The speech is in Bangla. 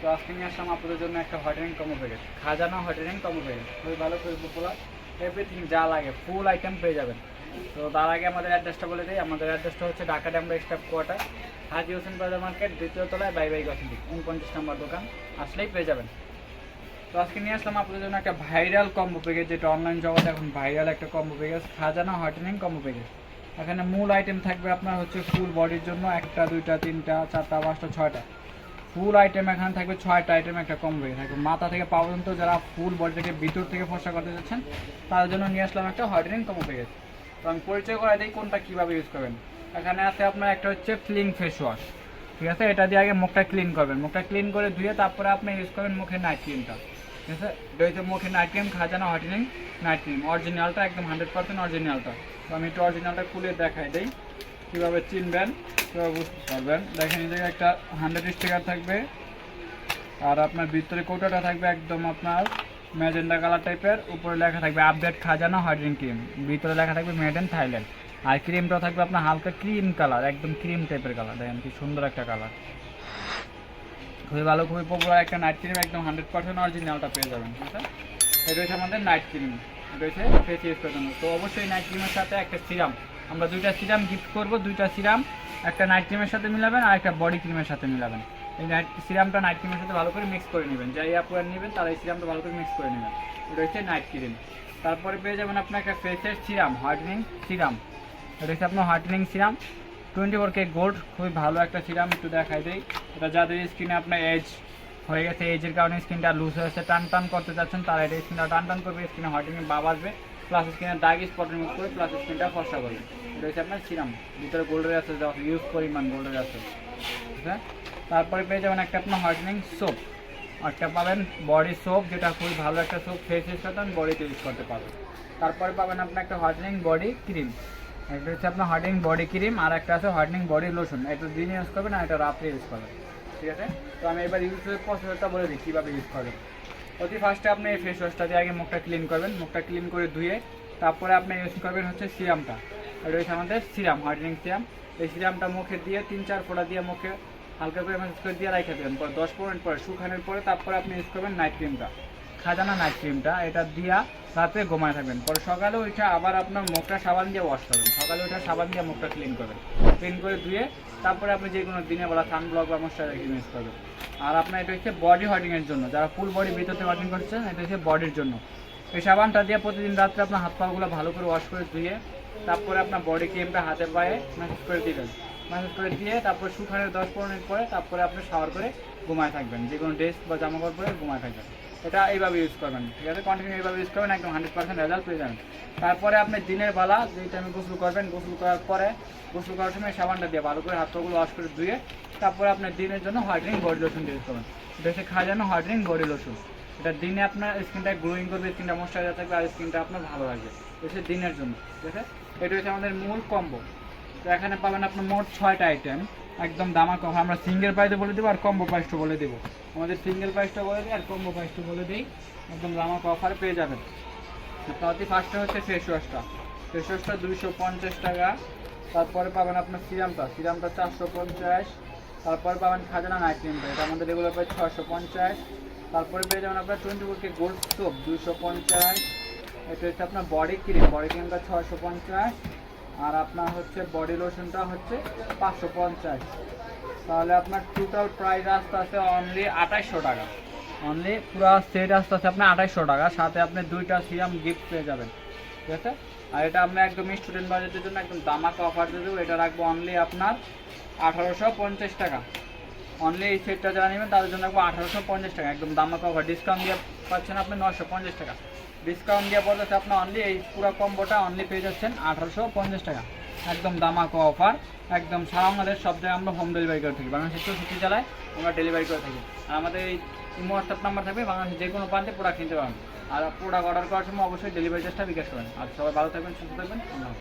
তো আজকে নিয়ে আসলাম আপনাদের জন্য একটা হোয়াইটেনিং কম্বো প্যাকেজ, খাজানা হোয়াইটেনিং কম্বো প্যাকেজ। খুবই ভালো, খুবই পপুলার, এভরিথিং যা লাগে ফুল আইটেম পেয়ে যাবেন। তো তার আগে আমাদের অ্যাড্রেসটা বলে দিই। আমাদের অ্যাড্রেসটা হচ্ছে ঢাকা ড্যামরা স্টাফ কোয়ার্টার, হাজি হোসেন বাজার মার্কেট, দ্বিতীয় তলায় বাই বাই কসমেটিক, 49 নম্বর দোকান, আসলেই পেয়ে যাবেন। তো আজকে নিয়ে আসলাম আপনাদের জন্য একটা ভাইরাল কম্বো প্যাকেজ, যেটা অনলাইন জগতে এখন ভাইরাল একটা কম্বো প্যাকেজ, খাজানা হোয়াইটেনিং কম্বো প্যাকেজ। এখানে মূল আইটেম থাকবে আপনার হচ্ছে ফুল বডির জন্য একটা, দুইটা, তিনটা, চারটা, পাঁচটা, ছয়টা ফুল আইটেম। এখানে থাকবে 6টা আইটেম একটা কম্বো থাকবে। মাথা থেকে পা পর্যন্ত যারা ফুল বডি থেকে ভিতর থেকে ফর্সা করতে যাচ্ছেন তাদের জন্য নিয়ে আসলাম একটা হোয়াইটেনিং কম্বো প্যাকেজ। তো আমি পরিচয় করাই দিই কোনটা কীভাবে ইউজ করবেন। এখানে আছে আপনার একটা হচ্ছে ফ্লিং ফেস ওয়াশ, ঠিক আছে। এটা দিয়ে আগে মুখটা ক্লিন করবেন, মুখটা ক্লিন করে ধুয়ে তারপরে আপনি ইউজ করবেন মুখে নাইট ক্রিমটা, ঠিক আছে। এটা হচ্ছে মুখে নাইট ক্রিম, খাজানা হোয়াইটেনিং নাইট ক্রিম, অরিজিনালটা একদম 100% অরিজিনালটা। তো আমি একটু অরিজিনালটা খুলে দেখাই দিই কীভাবে চিনবেন, কীভাবে বুঝতে পারবেন। দেখেন এই জায়গায় একটা 100 স্টিকার থাকবে, আর আপনার ভিতরে কৌটাটা থাকবে একদম আপনার ম্যাজেন্ডা কালার টাইপের, উপরে লেখা থাকবে আপডেট খাজানা হোয়াইটেনিং ক্রিম, ভিতরে লেখা থাকবে মেড ইন থাইল্যান্ড। আর ক্রিমটাও থাকবে আপনার হালকা ক্রিম কালার, একদম ক্রিম টাইপের কালার। দেখেন কি সুন্দর একটা কালার, খুবই ভালো, খুবই পপুলার একটা নাইট ক্রিম, একদম 100% অরিজিনালটা পেয়ে যাবেন, ঠিক আছে। এটা হচ্ছে আমাদের নাইট ক্রিম, এটা হচ্ছে ফেস ইউজ করার জন্য। তো অবশ্যই নাইট ক্রিমের সাথে একটা সিরাম, আমরা 2টা সিরাম গিফট করবো। 2টা সিরাম একটা নাইট ক্রিমের সাথে মিলাবেন আর একটা বডি ক্রিমের সাথে মিলাবেন। এই নাইট সিরামটা নাইট ক্রিমের সাথে ভালো করে মিক্স করে নেবেন, যাই আপনারা নেবেন তারা এই সিরামটা ভালো করে মিক্স করে নেবেন। এটা হচ্ছে নাইট ক্রিম। তারপরে পেয়ে যাবেন আপনার একটা ফেসের সিরাম, হোয়াইটেনিং সিরাম। এটা হচ্ছে আপনার হোয়াইটেনিং সিরাম 24K গোল্ড, খুবই ভালো একটা সিরাম। একটু দেখাই দেই, এটা যাদের স্কিনে আপনার এজ হয়ে গেছে, এজের কারণে স্কিনটা লুজ হয়েছে, টান টান করতে চাচ্ছেন, তারা এটা স্কিনটা টান টান করবে, স্কিনে হোয়াইটেনিং ভাব আসবে, প্লাস স্কিনের দাগ স্পট রিমুভ করে, প্লাস স্কিনটা ফর্সা করবে। এটা হচ্ছে আপনার সিরাম, ভিতরে গোল্ডের আছে, ইউজ পরিমাণ গোল্ডের আছে, ঠিক আছে। তারপরে পেয়ে যাবেন একটা আপনার হোয়াইটেনিং সোপ, একটা পাবেন বডি সোপ, যেটা খুবই ভালো একটা সোপ, ফেস ইউজ করতে বডিতে ইউজ করতে পারবেন। তারপরে পাবেন আপনার একটা হোয়াইটেনিং বডি ক্রিম, এটা হচ্ছে আপনার হোয়াইটেনিং বডি ক্রিম, আর একটা আছে হোয়াইটেনিং বডি লোশন। এটা দিনে ইউজ করবেন আর এটা রাত্রে ইউজ করবেন, ঠিক আছে। তো আমি এবার ইউজের প্রসেসটা বলে দিই কীভাবে ইউজ করবেন। অতি ফার্স্টে আপনি এই ফেস ওয়াশটা দিয়ে আগে মুখটা ক্লিন করবেন, মুখটা ক্লিন করে ধুয়ে তারপরে আপনি ইউজ করবেন হচ্ছে সিরামটা। এটা হচ্ছে আমাদের সিরাম, হোয়াইটেনিং সিরাম। এই সিরামটা মুখে দিয়ে 3-4 ফোঁটা দিয়ে মুখে হালকা করে ম্যাসেজ করে দিয়ে রেখে দেবেন। পরে 10-15 মিনিট পরে শুকানোর পরে তারপরে আপনি ইউজ করবেন নাইট ক্রিমটা, খাজানা নাইট ক্রিমটা। এটা দিয়া রাতে ঘুমায় থাকবেন, পরে সকালে ওইটা আবার আপনার মুখটা সাবান দিয়ে ওয়াশ করবেন, সকালে ওইটা সাবান দিয়ে মুখটা ক্লিন করবেন, ক্লিন করে ধুয়ে তারপরে আপনি যে কোনো দিনে বেলা সানব্লক বা ময়শ্চারাইজার ক্রিম ইউজ করবেন। আর আপনার এটা হচ্ছে বডি হোয়াইটেনিংয়ের জন্য, যারা ফুল বডি ভিতরতে হোয়াইটেনিং করছেন, এটা হচ্ছে বডির জন্য। এই সাবানটা দিয়ে প্রতিদিন রাত্রে আপনার হাত পাগুলো ভালো করে ওয়াশ করে ধুয়ে তারপরে আপনার বডি ক্রিমটা হাতে পায়ে ম্যাসেজ করে দিবেন, ম্যাসেজ করে দিয়ে তারপর শুকানোর 10-15 মিনিট পরে তারপরে আপনি শাওয়ার করে ঘুমায় থাকবেন, যে কোনো ড্রেস বা জামা কাপড় পরে ঘুমায় থাকবেন। এটা এইভাবে ইউজ করবেন, ঠিক আছে। কন্টিনিউ এইভাবে ইউজ করবেন, একদম 100% রেজাল্ট পেয়ে যাবেন। তারপরে আপনি দিনের বেলা যেই টাইমে গোসল করবেন, গোসল করার পরে গোসল করার সময় সাবানটা দিয়ে ভালো করে হাত পাগুলো ওয়াশ করে ধুয়ে তারপরে আপনার দিনের জন্য হোয়াইটেনিং বডি লোশন ইউজ করবেন। এটা হচ্ছে খাজানা হোয়াইটেনিং বডি লোশন। এটা দিনে আপনার স্কিনটা গ্লোয়িং করবে, স্কিনটা ময়শ্চারাইজার থাকবে, আর স্কিনটা আপনার ভালো লাগবে। এটা হচ্ছে দিনের জন্য, ঠিক আছে। এটা হচ্ছে আমাদের মূল কম্বো। তো এখানে পাবেন আপনার মোট 6টা আইটেম, একদম দামাক অফার। আমরা সিঙ্গেল প্রাইসে বলে দেবো আর কম্বো প্রাইসটা বলে দেবো। আমাদের সিঙ্গেল প্রাইসটা বলে দিই আর কম্বো প্রাইসটা বলে দিই, একদম দামাক অফার পেয়ে যাবেন। তাতে ফার্স্টে হচ্ছে ফেস ওয়াশটা, ফেস ওয়াশটা 250 টাকা। তারপরে পাবেন আপনার সিরামটা, সিরামটা 450। তারপরে পাবেন খাজানা নাইট ক্রিমটা, এটা আমাদের রেগুলার প্রাইস 650। তারপরে পেয়ে যাবেন আপনার 24K গোল্ড সোপ 250। এটা হচ্ছে আপনার বডি ক্রিম, বডি ক্রিমটা 650। আর আপনার হচ্ছে বডি লোশনটা হচ্ছে 550। তাহলে আপনার টোটাল প্রাইস আসতে আসতে অনলি 2800 টাকা, অনলি পুরো সেট আসতে আসতে আপনার 2800 টাকা, সাথে আপনি 2টা সিরাম গিফট পেয়ে যাবেন, ঠিক আছে। আর এটা আমরা একদম স্টুডেন্ট বাজেটের জন্য একদম দামাকা অফার দিয়ে দেবো। এটা রাখবো অনলি আপনার 1850 টাকা। অনলি এই সেটটা যারা নেবেন তাদের জন্য রাখবো 1850 টাকা, একদম দামাকা অফার। ডিসকাউন্ট দিয়ে পাচ্ছেন আপনি 950 টাকা, ডিসকাউন্ট দিয়ে পড়তেছে আপনার অনলি এই পুরো কম্বোটা অনলি পেয়ে যাচ্ছেন 1850 টাকা, একদম দামাকা অফার। একদম সারা বাংলাদেশ সব জায়গায় আমরা হোম ডেলিভারি করে থাকি, বাংলাদেশের 64 জেলায় আমরা ডেলিভারি করে থাকি। আর আমাদের এই হোয়াটসঅ্যাপ নাম্বার থাকবে, বাংলাদেশের যে কোনো প্রান্তে প্রোডাক্ট কিনতে পারবেন। আর প্রোডাক্ট অর্ডার করার সময় অবশ্যই ডেলিভারি চার্জটা বিকাশ করেন। আর সবাই ভালো থাকবেন, সুস্থ থাকবেন, আল্লাহ হাফেজ।